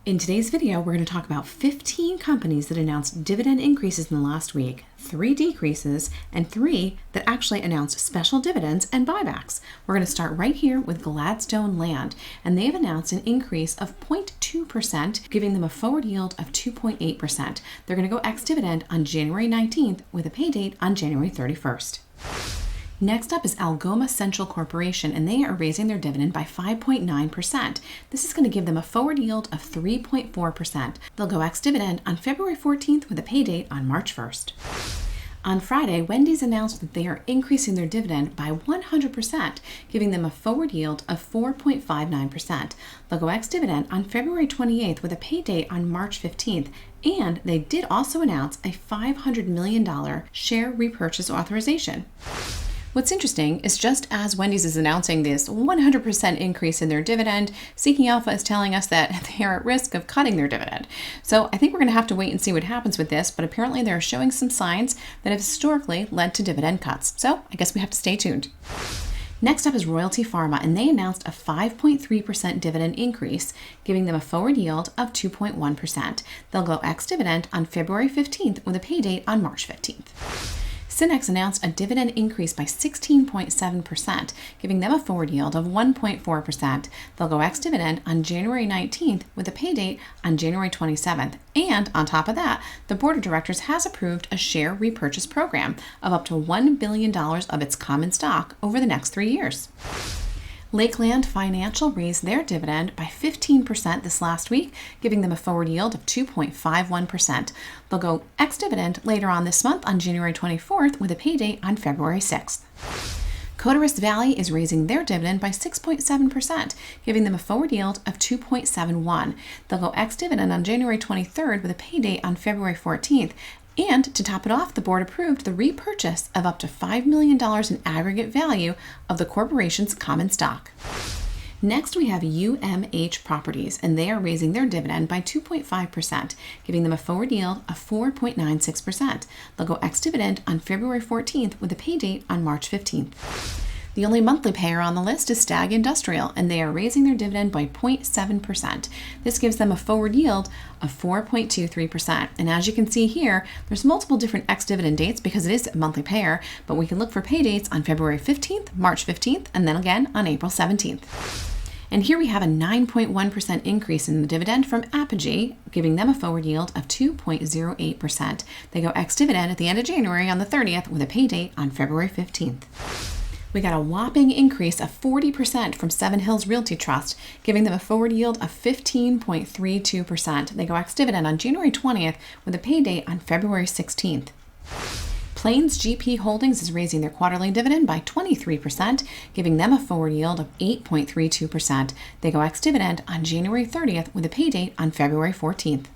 In today's video, we're going to talk about 15 companies that announced dividend increases in the last week, 3 decreases, and 3 that actually announced special dividends and buybacks. We're going to start right here with Gladstone Land, and they've announced an increase of 0.2%, giving them a forward yield of 2.8%. They're going to go ex-dividend on January 19th with a pay date on January 31st. Next up is Algoma Central Corporation, and they are raising their dividend by 5.9%. This is going to give them a forward yield of 3.4%. They'll go ex-dividend on February 14th with a pay date on March 1st. On Friday, Wendy's announced that they are increasing their dividend by 100%, giving them a forward yield of 4.59%. They'll go ex-dividend on February 28th with a pay date on March 15th, and they did also announce a $500 million share repurchase authorization. What's interesting is just as Wendy's is announcing this 100% increase in their dividend, Seeking Alpha is telling us that they are at risk of cutting their dividend. So I think we're going to have to wait and see what happens with this, but apparently they're showing some signs that have historically led to dividend cuts. So I guess we have to stay tuned. Next up is Royalty Pharma, and they announced a 5.3% dividend increase, giving them a forward yield of 2.1%. They'll go ex-dividend on February 15th with a pay date on March 15th. Synnex announced a dividend increase by 16.7%, giving them a forward yield of 1.4%. They'll go ex-dividend on January 19th with a pay date on January 27th. And on top of that, the board of directors has approved a share repurchase program of up to $1 billion of its common stock over the next 3 years. Lakeland Financial raised their dividend by 15% this last week, giving them a forward yield of 2.51%. They'll go ex-dividend later on this month on January 24th with a pay date on February 6th. Coterus Valley is raising their dividend by 6.7%, giving them a forward yield of 2.71. They'll go ex-dividend on January 23rd with a pay date on February 14th. And to top it off, the board approved the repurchase of up to $5 million in aggregate value of the corporation's common stock. Next, we have UMH Properties, and they are raising their dividend by 2.5%, giving them a forward yield of 4.96%. They'll go ex-dividend on February 14th with a pay date on March 15th. The only monthly payer on the list is Stag Industrial, and they are raising their dividend by 0.7%. This gives them a forward yield of 4.23%. And as you can see here, there's multiple different ex-dividend dates because it is a monthly payer, but we can look for pay dates on February 15th, March 15th, and then again on April 17th. And here we have a 9.1% increase in the dividend from Apogee, giving them a forward yield of 2.08%. They go ex-dividend at the end of January on the 30th with a pay date on February 15th. We got a whopping increase of 40% from Seven Hills Realty Trust, giving them a forward yield of 15.32%. They go ex-dividend on January 20th with a pay date on February 16th. Plains GP Holdings is raising their quarterly dividend by 23%, giving them a forward yield of 8.32%. They go ex-dividend on January 30th with a pay date on February 14th.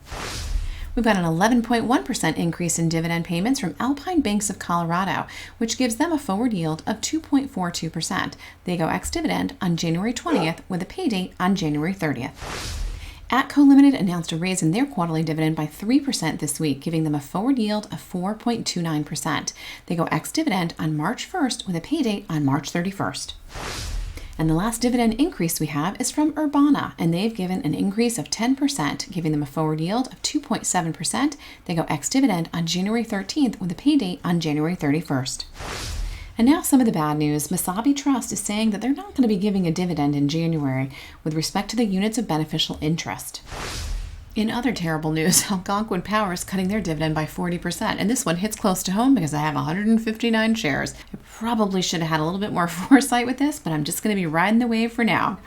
We've got an 11.1% increase in dividend payments from Alpine Banks of Colorado, which gives them a forward yield of 2.42%. They go ex-dividend on January 20th with a pay date on January 30th. Atco Limited announced a raise in their quarterly dividend by 3% this week, giving them a forward yield of 4.29%. They go ex-dividend on March 1st with a pay date on March 31st. And the last dividend increase we have is from Urbana, and they've given an increase of 10%, giving them a forward yield of 2.7%. They go ex-dividend on January 13th with a pay date on January 31st. And now some of the bad news. Mesabi Trust is saying that they're not going to be giving a dividend in January with respect to the units of beneficial interest. In other terrible news, Algonquin Power is cutting their dividend by 40%, and this one hits close to home because I have 159 shares. I probably should have had a little bit more foresight with this, but I'm just going to be riding the wave for now.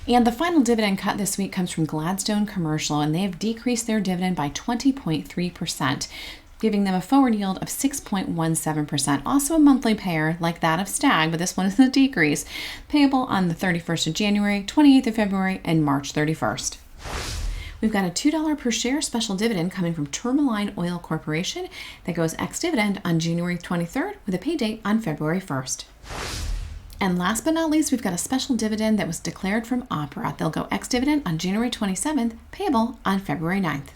And the final dividend cut this week comes from Gladstone Commercial, and they have decreased their dividend by 20.3%, giving them a forward yield of 6.17%. Also a monthly payer like that of Stag, but this one is a decrease, payable on the 31st of January, 28th of February, and March 31st. We've got a $2 per share special dividend coming from Tourmaline Oil Corporation that goes ex-dividend on January 23rd with a pay date on February 1st. And last but not least, we've got a special dividend that was declared from Opera. They'll go ex-dividend on January 27th, payable on February 9th.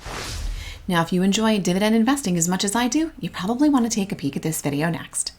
Now, if you enjoy dividend investing as much as I do, you probably want to take a peek at this video next.